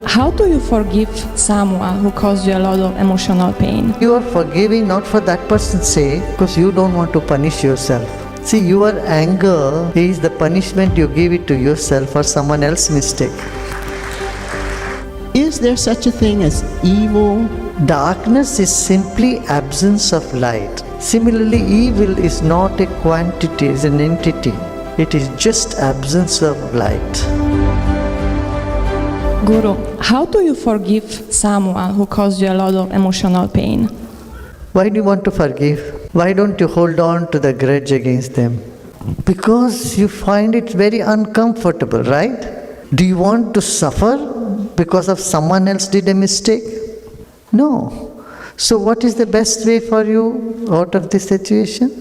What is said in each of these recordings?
How do you forgive someone who caused you a lot of emotional pain? You are forgiving not for that person's sake, because you don't want to punish yourself. See, your anger is the punishment you give it to yourself for someone else's mistake. Is there such a thing as evil? Darkness is simply absence of light. Similarly, evil is not a quantity, it's an entity. It is just absence of light. Guru, how do you forgive someone who caused you a lot of emotional pain? Why do you want to forgive? Why don't you hold on to the grudge against them? Because you find it very uncomfortable, right? Do you want to suffer because of someone else did a mistake? No. So what is the best way for you out of this situation?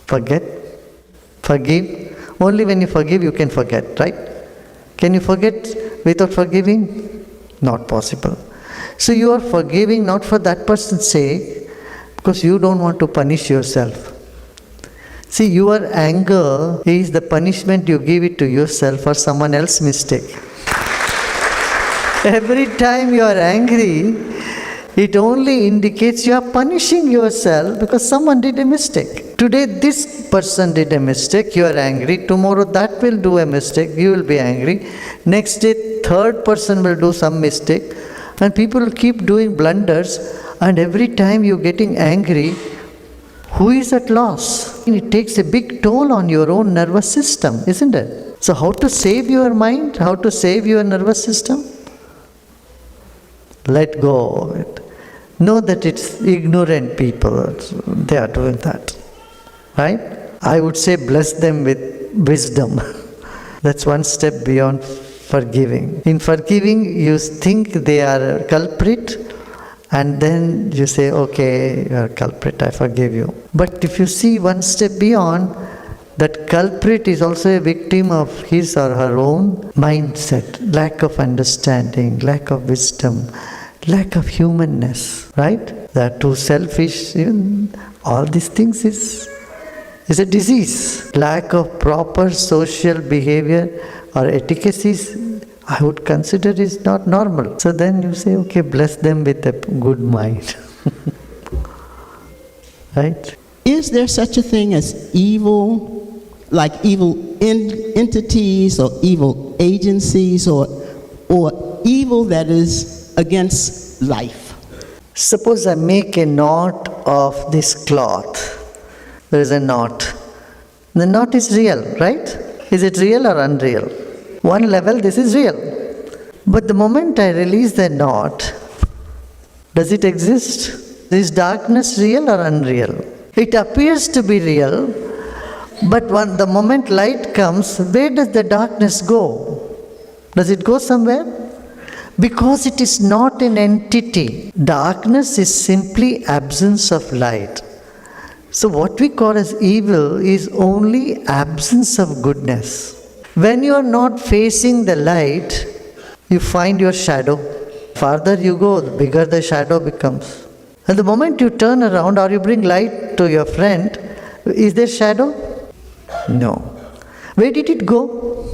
Forget. Forgive. Only when you forgive you can forget, right? Can you forget without forgiving? Not possible. So you are forgiving not for that person's sake, because you don't want to punish yourself. See, your anger is the punishment you give it to yourself for someone else's mistake. Every time you are angry, it only indicates you are punishing yourself because someone did a mistake. Today this person did a mistake, you are angry. Tomorrow that will do a mistake, you will be angry. Next day, third person will do some mistake. And people will keep doing blunders, and every time you're getting angry, who is at loss? It takes a big toll on your own nervous system, isn't it? So how to save your mind? How to save your nervous system? Let go of it. Know that it's ignorant people, they are doing that. Right? I would say bless them with wisdom. That's one step beyond forgiving. In forgiving, you think they are a culprit, and then you say, okay, you are a culprit, I forgive you. But if you see one step beyond, that culprit is also a victim of his or her own mindset, lack of understanding, lack of wisdom, lack of humanness, right? They are too selfish, even all these things is a disease. Lack of proper social behavior or etiquette, I would consider is not normal. So then you say, okay, bless them with a good mind. Right? Is there such a thing as evil, like evil entities or evil agencies or evil that is against life? Suppose I make a knot of this cloth. There is a knot. The knot is real, right? Is it real or unreal? One level, this is real. But the moment I release the knot, does it exist? Is darkness real or unreal? It appears to be real, but the moment light comes, where does the darkness go? Does it go somewhere? Because it is not an entity. Darkness is simply absence of light. So what we call as evil is only absence of goodness. When you are not facing the light, you find your shadow. Farther you go, the bigger the shadow becomes. And the moment you turn around or you bring light to your friend, is there shadow? No. Where did it go?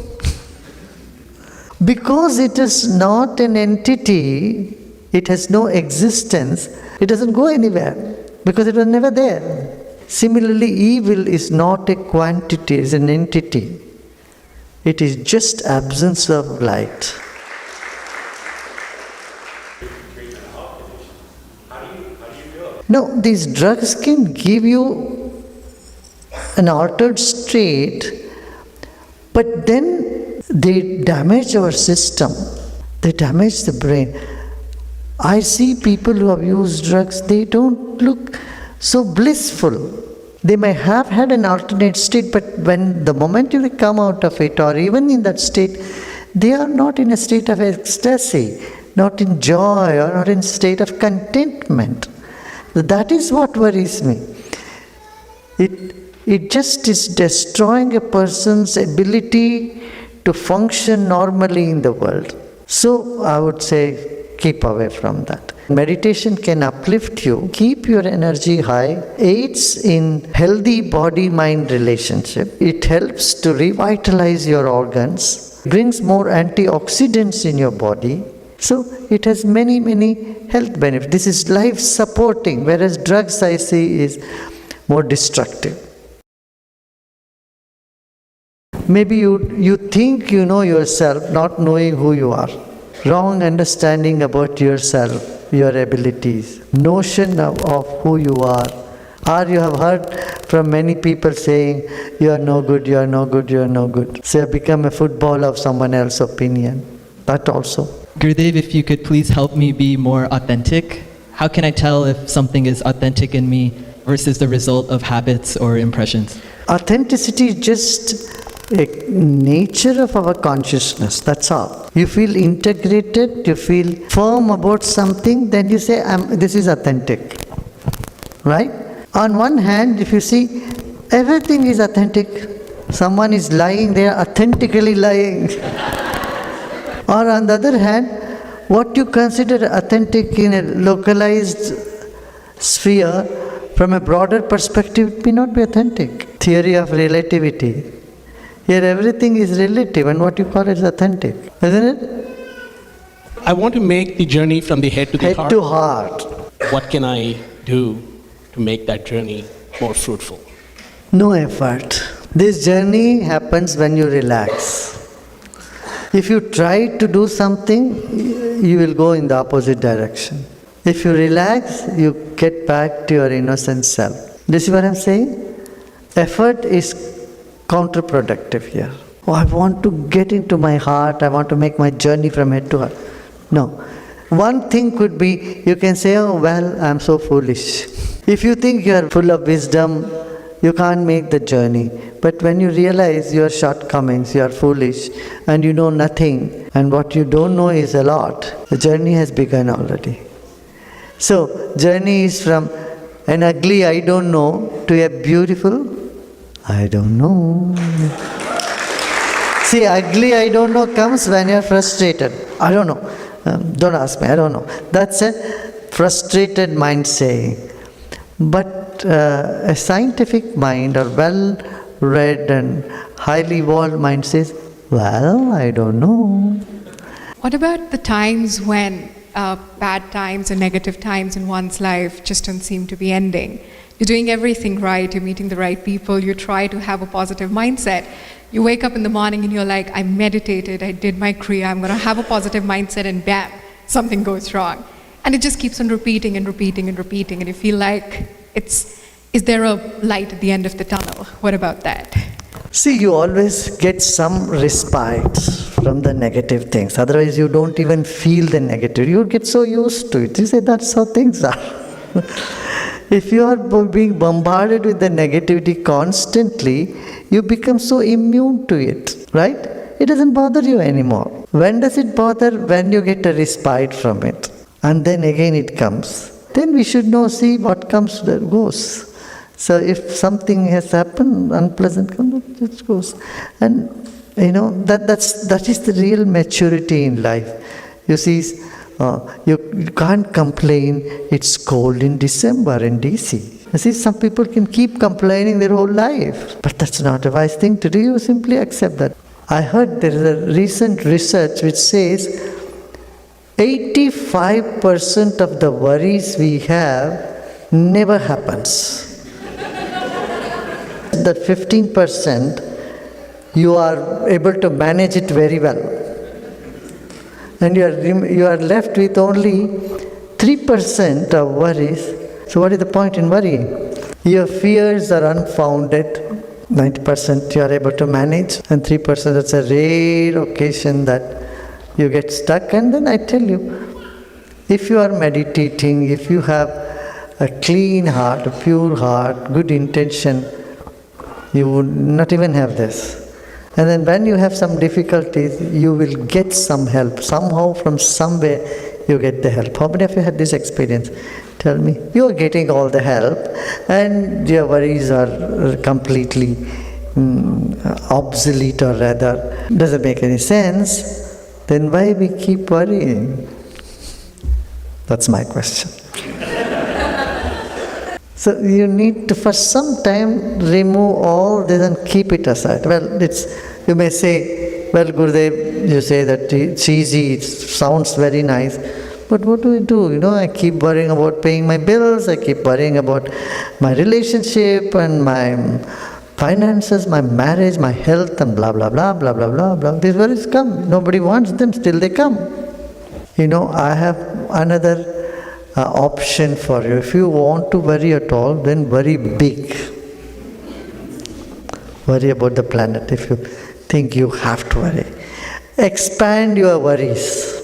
Because it is not an entity, it has no existence, it doesn't go anywhere because it was never there. Similarly, evil is not a quantity, it's an entity. It is just absence of light. No, these drugs can give you an altered state, but then they damage our system. They damage the brain. I see people who have used drugs, they don't look so blissful. They may have had an alternate state, but when the moment you come out of it, or even in that state, they are not in a state of ecstasy, not in joy, or not in a state of contentment. That is what worries me. It just is destroying a person's ability to function normally in the world. So I would say, keep away from that. Meditation can uplift you, keep your energy high, aids in healthy body-mind relationship. It helps to revitalize your organs, brings more antioxidants in your body, So it has many, many health benefits. This is life supporting, whereas drugs I see is more destructive. Maybe you think you know yourself, not knowing who you are. Wrong understanding about yourself, your abilities, notion of who you are. Or you have heard from many people saying, you are no good, you are no good, you are no good. So you have become a football of someone else's opinion. That also. Gurudev, if you could please help me be more authentic. How can I tell if something is authentic in me versus the result of habits or impressions? Authenticity is just a nature of our consciousness, that's all. You feel integrated, you feel firm about something, then you say, this is authentic. Right? On one hand, if you see, everything is authentic. Someone is lying, they are authentically lying. Or on the other hand, what you consider authentic in a localized sphere, from a broader perspective, it may not be authentic. Theory of relativity. Here everything is relative, and what you call it is authentic, isn't it? I want to make the journey from the head to the heart. Head to heart. What can I do to make that journey more fruitful? No effort. This journey happens when you relax. If you try to do something, you will go in the opposite direction. If you relax, you get back to your innocent self. Do you see what I'm saying? Effort is counterproductive here. Oh, I want to get into my heart, I want to make my journey from head to heart. No. One thing could be, you can say, oh well, I'm so foolish. If you think you are full of wisdom, you can't make the journey. But when you realize your shortcomings, you are foolish, and you know nothing, and what you don't know is a lot, the journey has begun already. So, journey is from an ugly I don't know to a beautiful I don't know. See, ugly I don't know comes when you are frustrated. I don't know. Don't ask me, I don't know. That's a frustrated mind saying. But a scientific mind or well-read and highly evolved mind says, well, I don't know. What about the times when bad times or negative times in one's life just don't seem to be ending? You're doing everything right, you're meeting the right people, you try to have a positive mindset. You wake up in the morning and you're like, I meditated, I did my Kriya, I'm going to have a positive mindset, and bam, something goes wrong. And it just keeps on repeating and repeating and repeating, and you feel like, is there a light at the end of the tunnel? What about that? See, you always get some respite from the negative things. Otherwise, you don't even feel the negative. You get so used to it. You say, that's how things are. If you are being bombarded with the negativity constantly, you become so immune to it, right? It doesn't bother you anymore. When does it bother? When you get a respite from it. And then again it comes. Then we should know, see what comes, that goes. So if something has happened, unpleasant comes, it goes. And that is the real maturity in life. You see, you can't complain, it's cold in December in D.C. You see, some people can keep complaining their whole life, but that's not a wise thing to do. You simply accept that. I heard there is a recent research which says 85% of the worries we have never happens. That 15%, you are able to manage it very well. And you are left with only 3% of worries. So what is the point in worrying? Your fears are unfounded. 90% you are able to manage, and 3% it's a rare occasion that you get stuck. And then I tell you, if you are meditating, if you have a clean heart, a pure heart, good intention, you would not even have this. And then when you have some difficulties, you will get some help. Somehow, from somewhere, you get the help. How many of you had this experience? Tell me. You are getting all the help, and your worries are completely obsolete, or rather, doesn't make any sense. Then why we keep worrying? That's my question. So you need to for some time remove all this and keep it aside. Well, you may say, well, Gurudev, you say that it's easy, it sounds very nice, but what do we do? I keep worrying about paying my bills, I keep worrying about my relationship and my finances, my marriage, my health, and blah, blah, blah, blah, blah, blah, blah. These worries come. Nobody wants them, still they come. I have another option for you. If you want to worry at all, then worry big. Worry about the planet if you think you have to worry. Expand your worries.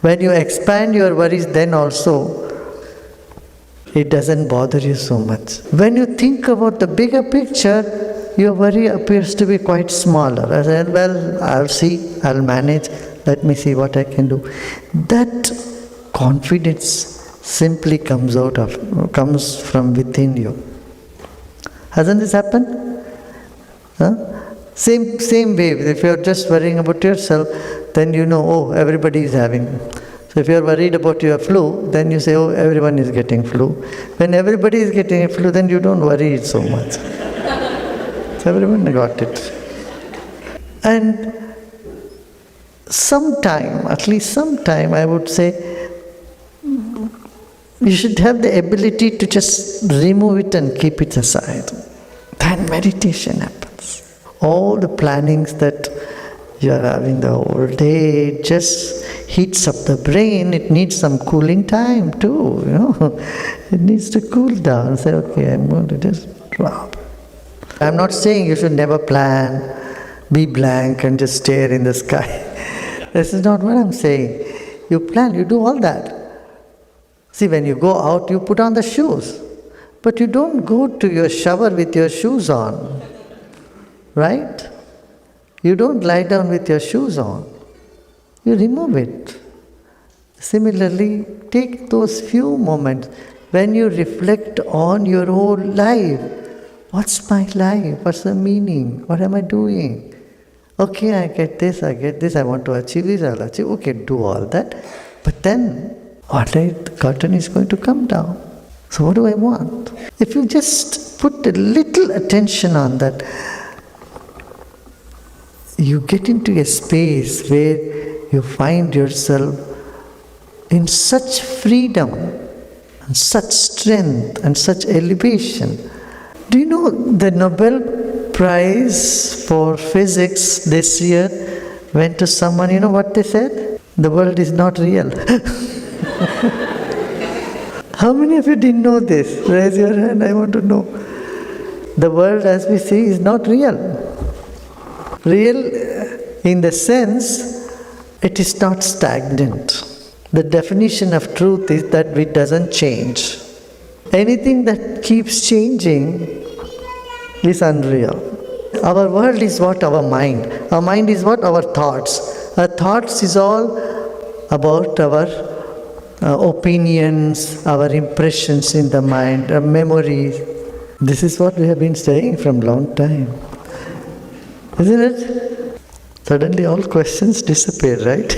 When you expand your worries, then also it doesn't bother you so much. When you think about the bigger picture, your worry appears to be quite smaller. I said, well, I'll see, I'll manage, let me see what I can do. That confidence simply comes from within you. Hasn't this happened? Same way, if you're just worrying about yourself, then everybody is having. So if you're worried about your flu, then you say, everyone is getting flu. When everybody is getting a flu, then you don't worry so much. So everyone got it. And at least sometime, I would say, you should have the ability to just remove it and keep it aside. Then meditation happens. All the plannings that you are having the whole day just heats up the brain. It needs some cooling time too, It needs to cool down. Say, okay, I'm going to just drop. I'm not saying you should never plan, be blank and just stare in the sky. This is not what I'm saying. You plan, you do all that. See, when you go out, you put on the shoes. But you don't go to your shower with your shoes on. Right? You don't lie down with your shoes on. You remove it. Similarly, take those few moments when you reflect on your whole life. What's my life? What's the meaning? What am I doing? Okay, I get this, I want to achieve this, I'll achieve. Okay, do all that. But then, one day the curtain is going to come down. So what do I want? If you just put a little attention on that, you get into a space where you find yourself in such freedom and such strength and such elevation. Do you know the Nobel Prize for Physics this year went to someone, you know what they said? The world is not real. How many of you didn't know this? Raise your hand, I want to know. The world as we see is not real. Real in the sense, it is not stagnant. The definition of truth is that it doesn't change. Anything that keeps changing is unreal. Our world is what? Our mind. Our mind is what? Our thoughts. Our thoughts is all about our opinions, our impressions in the mind, our memories. This is what we have been saying from long time. Isn't it? Suddenly all questions disappear, right?